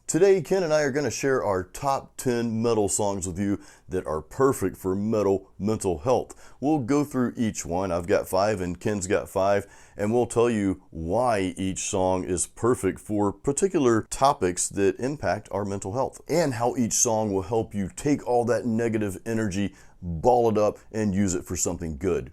Today, Ken and I are going to share our top 10 metal songs with you that are perfect for metal mental health. We'll go through each one. I've got 5 and Ken's got 5, and we'll tell you why each song is perfect for particular topics that impact our mental health, and how each song will help you take all that negative energy, ball it up, and use it for something good.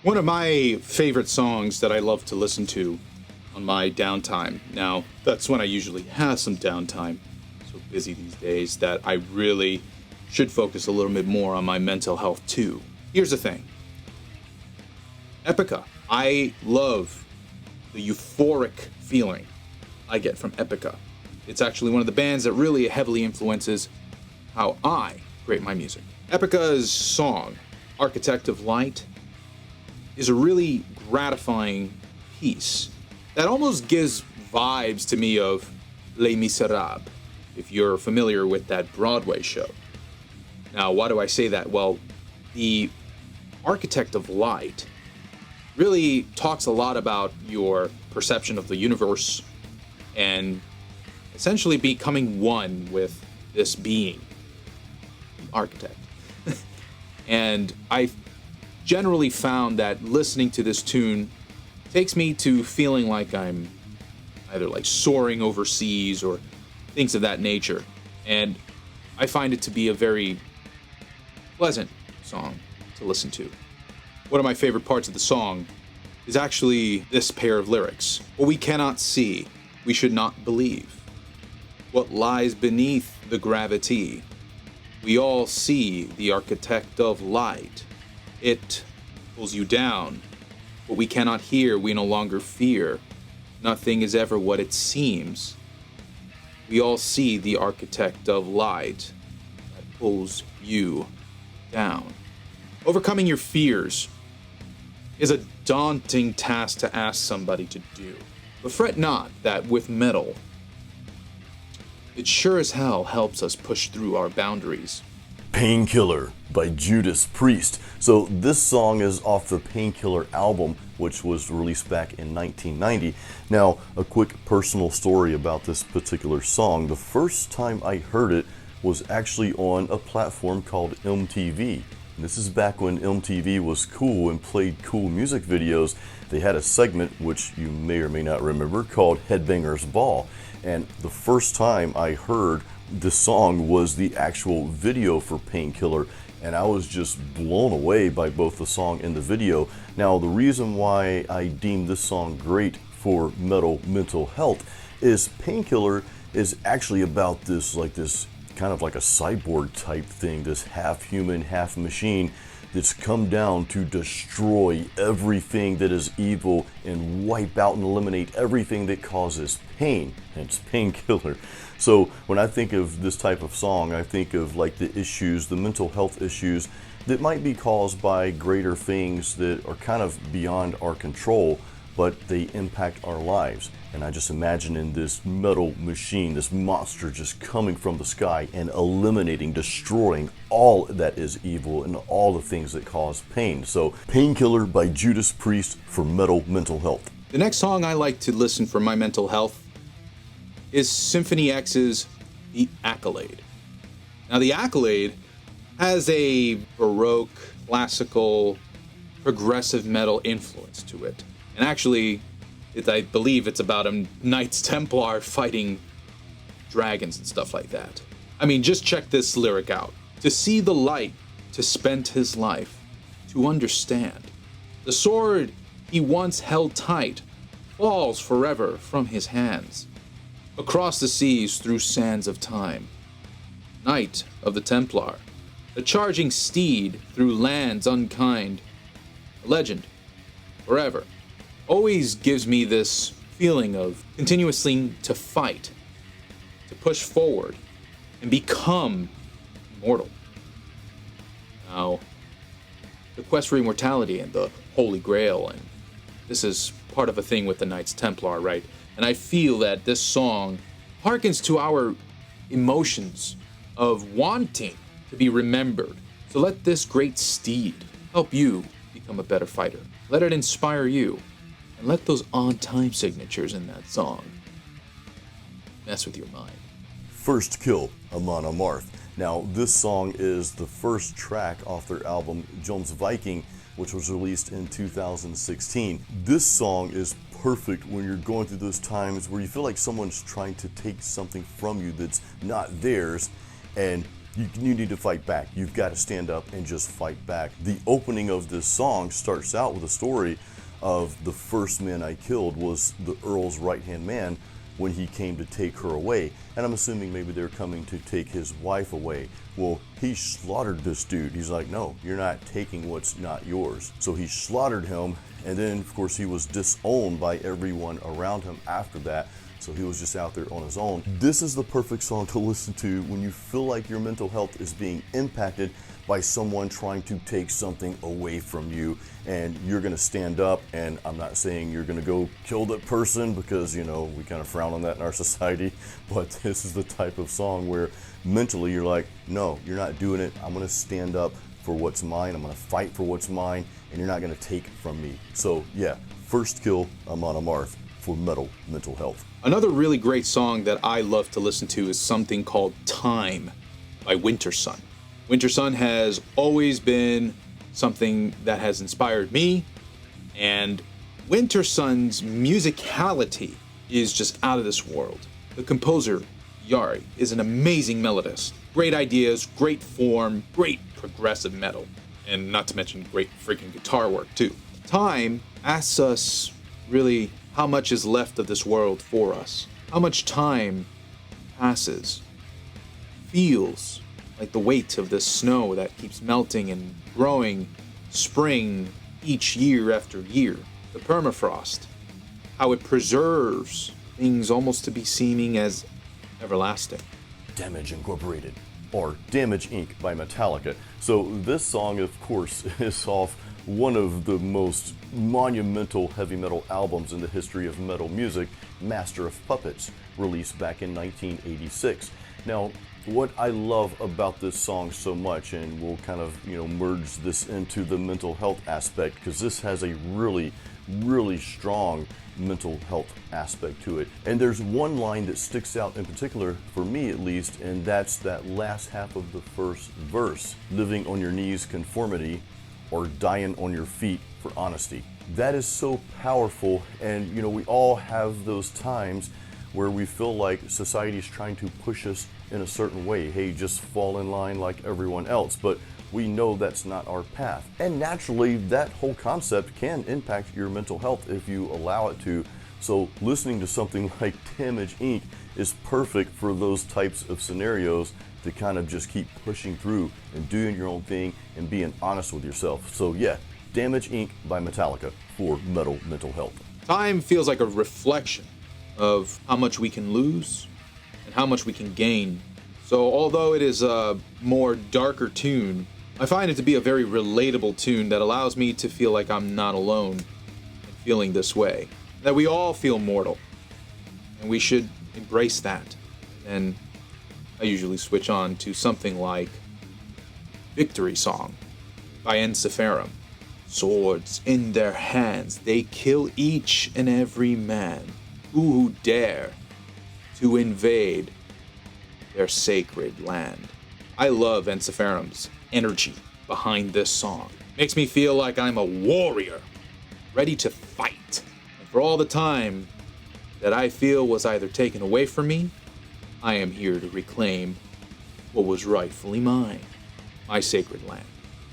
One of my favorite songs that I love to listen to on my downtime. Now, that's when I usually have some downtime. I'm so busy these days that I really should focus a little bit more on my mental health too. Here's the thing. Epica. I love the euphoric feeling I get from Epica. It's actually one of the bands that really heavily influences how I create my music. Epica's song, Architect of Light, is a really gratifying piece that almost gives vibes to me of Les Miserables, if you're familiar with that Broadway show. Now, why do I say that? Well, the Architect of Light really talks a lot about your perception of the universe and essentially becoming one with this being, the architect. And I generally found that listening to this tune takes me to feeling like I'm either like soaring overseas or things of that nature. And I find it to be a very pleasant song to listen to. One of my favorite parts of the song is actually this pair of lyrics. What we cannot see, we should not believe. What lies beneath the gravity, we all see the architect of light. It pulls you down. What we cannot hear, we no longer fear. Nothing is ever what it seems. We all see the architect of light that pulls you down. Overcoming your fears is a daunting task to ask somebody to do. But fret not that with metal, it sure as hell helps us push through our boundaries. Painkiller by Judas Priest. So this song is off the Painkiller album, which was released back in 1990. Now, a quick personal story about this particular song. The first time I heard it was actually on a platform called MTV. And this is back when MTV was cool and played cool music videos. They had a segment, which you may or may not remember, called Headbangers Ball. And the first time I heard the song was the actual video for Painkiller, and I was just blown away by both the song and the video. Now, the reason why I deem this song great for metal mental health is Painkiller is actually about this kind of like a cyborg type thing, this half human, half machine that's come down to destroy everything that is evil and wipe out and eliminate everything that causes pain, hence Painkiller. So when I think of this type of song, I think of like the issues, the mental health issues that might be caused by greater things that are kind of beyond our control, but they impact our lives. And I just imagine in this metal machine, this monster just coming from the sky and eliminating, destroying all that is evil and all the things that cause pain. So Painkiller by Judas Priest for metal mental health. The next song I like to listen for my mental health is Symphony X's The Accolade. Now, The Accolade has a Baroque, classical, progressive metal influence to it. And actually, I believe it's about a Knights Templar fighting dragons and stuff like that. I mean, just check this lyric out. To see the light, to spend his life, to understand. The sword he once held tight falls forever from his hands. Across the seas through sands of time. Knight of the Templar, a charging steed through lands unkind. A legend, forever. Always gives me this feeling of continuously to fight, to push forward, and become immortal. Now, the quest for immortality and the Holy Grail, and this is part of a thing with the Knights Templar, right? And I feel that this song harkens to our emotions of wanting to be remembered. So let this great steed help you become a better fighter. Let it inspire you, and let those on-time signatures in that song mess with your mind. First Kill, Amon Amarth. Now, this song is the first track off their album Jomsviking, which was released in 2016. This song is perfect when you're going through those times where you feel like someone's trying to take something from you that's not theirs, and you need to fight back. You've got to stand up and just fight back. The opening of this song starts out with a story of the first man I killed was the Earl's right-hand man when he came to take her away. And I'm assuming maybe they're coming to take his wife away. Well, he slaughtered this dude. He's like, no, you're not taking what's not yours. So he slaughtered him, and then of course he was disowned by everyone around him after that. So he was just out there on his own. This is the perfect song to listen to when you feel like your mental health is being impacted by someone trying to take something away from you, and you're gonna stand up. And I'm not saying you're gonna go kill that person, because you know we kind of frown on that in our society, but this is the type of song where mentally you're like, no, you're not doing it. I'm gonna stand up for what's mine. I'm gonna fight for what's mine, and you're not gonna take from me. So yeah, First Kill, Amon Amarth for metal mental health. Another really great song that I love to listen to is something called Time by Wintersun. Wintersun has always been something that has inspired me, and Wintersun's musicality is just out of this world. The composer, Yari, is an amazing melodist. Great ideas, great form, great progressive metal, and not to mention great freaking guitar work too. Time asks us really how much is left of this world for us. How much time passes, feels like the weight of the snow that keeps melting and growing spring each year after year. The permafrost, how it preserves things almost to be seeming as everlasting. Damage Incorporated, or Damage Inc. by Metallica. So this song, of course, is off one of the most monumental heavy metal albums in the history of metal music, Master of Puppets, released back in 1986. Now, what I love about this song so much, and we'll kind of, merge this into the mental health aspect, because this has a really, really strong mental health aspect to it. And there's one line that sticks out in particular, for me at least, and that's that last half of the first verse, living on your knees conformity, or dying on your feet for honesty. That is so powerful, and we all have those times where we feel like society's trying to push us in a certain way. Hey, just fall in line like everyone else. But we know that's not our path. And naturally, that whole concept can impact your mental health if you allow it to. So listening to something like Damage Inc. is perfect for those types of scenarios, to kind of just keep pushing through and doing your own thing and being honest with yourself. So yeah, Damage Inc. by Metallica for metal mental health. Time feels like a reflection of how much we can lose and how much we can gain. So although it is a more darker tune, I find it to be a very relatable tune that allows me to feel like I'm not alone in feeling this way. That we all feel mortal, and we should embrace that. And I usually switch on to something like Victory Song by Ensiferum. Swords in their hands, they kill each and every man who dare to invade their sacred land. I love Ensiferum's energy behind this song. Makes me feel like I'm a warrior, ready to fight. And for all the time that I feel was either taken away from me, I am here to reclaim what was rightfully mine, my sacred land.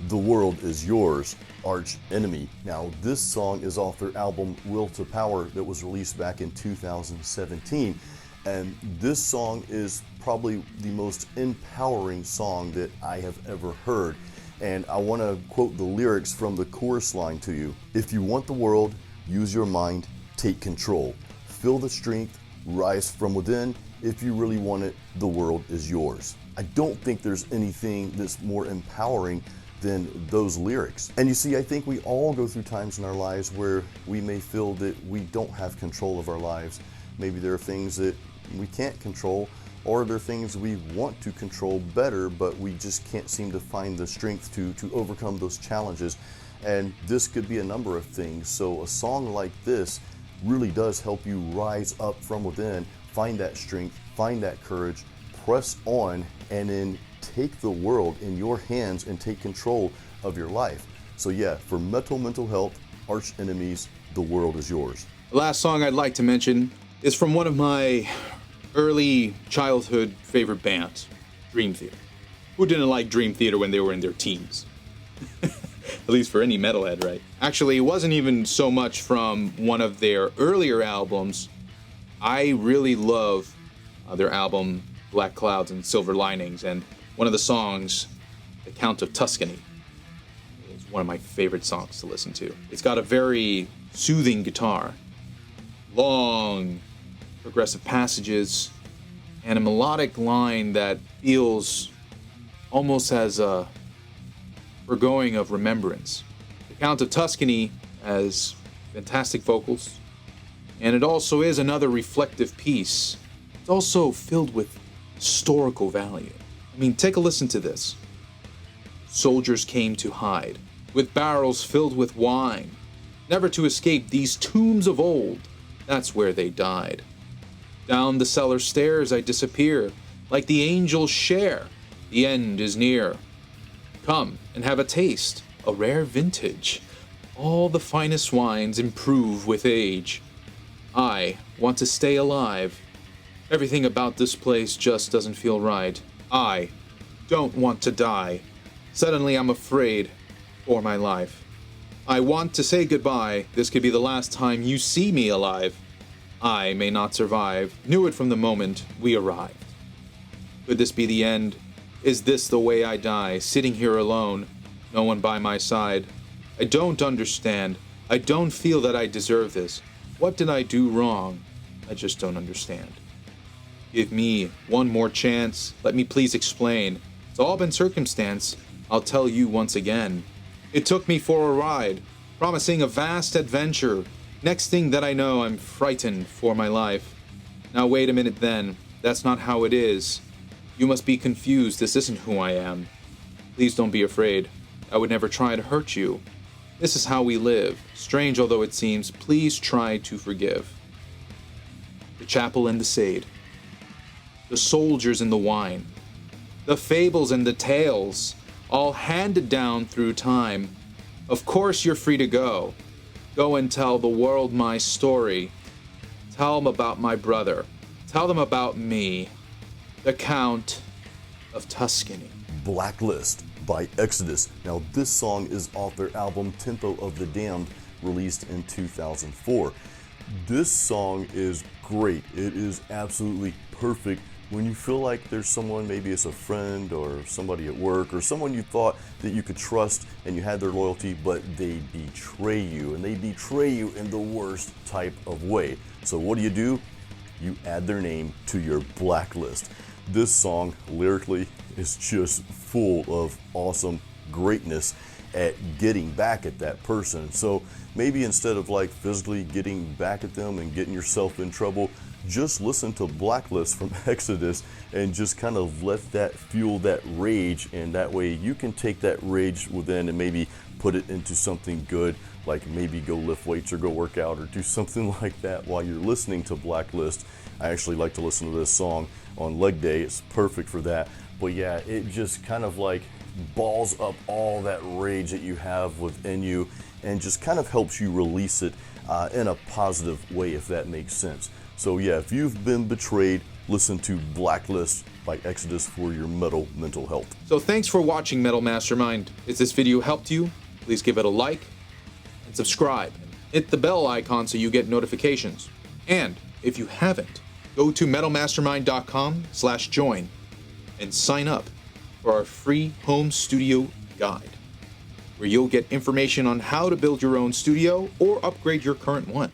The World Is Yours, Arch Enemy. Now, this song is off their album Will to Power that was released back in 2017. And this song is probably the most empowering song that I have ever heard. And I want to quote the lyrics from the chorus line to you. If you want the world, use your mind, take control. Feel the strength, rise from within. If you really want it, the world is yours. I don't think there's anything that's more empowering than those lyrics. And you see, I think we all go through times in our lives where we may feel that we don't have control of our lives. Maybe there are things that we can't control, or there are things we want to control better, but we just can't seem to find the strength to overcome those challenges. And this could be a number of things. So a song like this really does help you rise up from within, find that strength, find that courage, press on, and then take the world in your hands and take control of your life. So yeah, for Metal Mental Health, Arch Enemies, the world is yours. The last song I'd like to mention is from one of my early childhood favorite bands, Dream Theater. Who didn't like Dream Theater when they were in their teens? At least for any metalhead, right? Actually, it wasn't even so much from one of their earlier albums. I really love their album Black Clouds and Silver Linings, and one of the songs, The Count of Tuscany, is one of my favorite songs to listen to. It's got a very soothing guitar, long progressive passages, and a melodic line that feels almost as a foregoing of remembrance. The Count of Tuscany has fantastic vocals, and it also is another reflective piece. It's also filled with historical value. I mean, take a listen to this. Soldiers came to hide, with barrels filled with wine, never to escape these tombs of old. That's where they died. Down the cellar stairs I disappear, like the angels share. The end is near. Come and have a taste, a rare vintage. All the finest wines improve with age. I want to stay alive. Everything about this place just doesn't feel right. I don't want to die. Suddenly I'm afraid for my life. I want to say goodbye. This could be the last time you see me alive. I may not survive. Knew it from the moment we arrived. Could this be the end? Is this the way I die, sitting here alone, no one by my side? I don't understand. I don't feel that I deserve this. What did I do wrong? I just don't understand. Give me one more chance. Let me please explain. It's all been circumstance. I'll tell you once again. It took me for a ride, promising a vast adventure. Next thing that I know, I'm frightened for my life. Now wait a minute then. That's not how it is. You must be confused. This isn't who I am. Please don't be afraid. I would never try to hurt you. This is how we live. Strange although it seems, please try to forgive. The chapel and the sade. The soldiers and the wine. The fables and the tales, all handed down through time. Of course you're free to go. Go and tell the world my story. Tell them about my brother. Tell them about me. The Count of Tuscany. Blacklist by Exodus. Now this song is off their album Tempo of the Damned, released in 2004. This song is great. It is absolutely perfect when you feel like there's someone, maybe it's a friend or somebody at work or someone you thought that you could trust and you had their loyalty, but they betray you, and they betray you in the worst type of way. So what do? You add their name to your blacklist. This song lyrically is just full of awesome greatness at getting back at that person. So maybe instead of like physically getting back at them and getting yourself in trouble, just listen to Blacklist from Exodus and just kind of let that fuel that rage, and that way you can take that rage within and maybe put it into something good, like maybe go lift weights or go work out or do something like that while you're listening to Blacklist. I actually like to listen to this song on leg day. It's perfect for that. But yeah, it just kind of like balls up all that rage that you have within you and just kind of helps you release it in a positive way, if that makes sense. So yeah, if you've been betrayed, listen to Blacklist by Exodus for your metal mental health. So thanks for watching Metal Mastermind. If this video helped you, please give it a like and subscribe. Hit the bell icon so you get notifications. And if you haven't, go to metalmastermind.com/join and sign up for our free home studio guide, where you'll get information on how to build your own studio or upgrade your current one.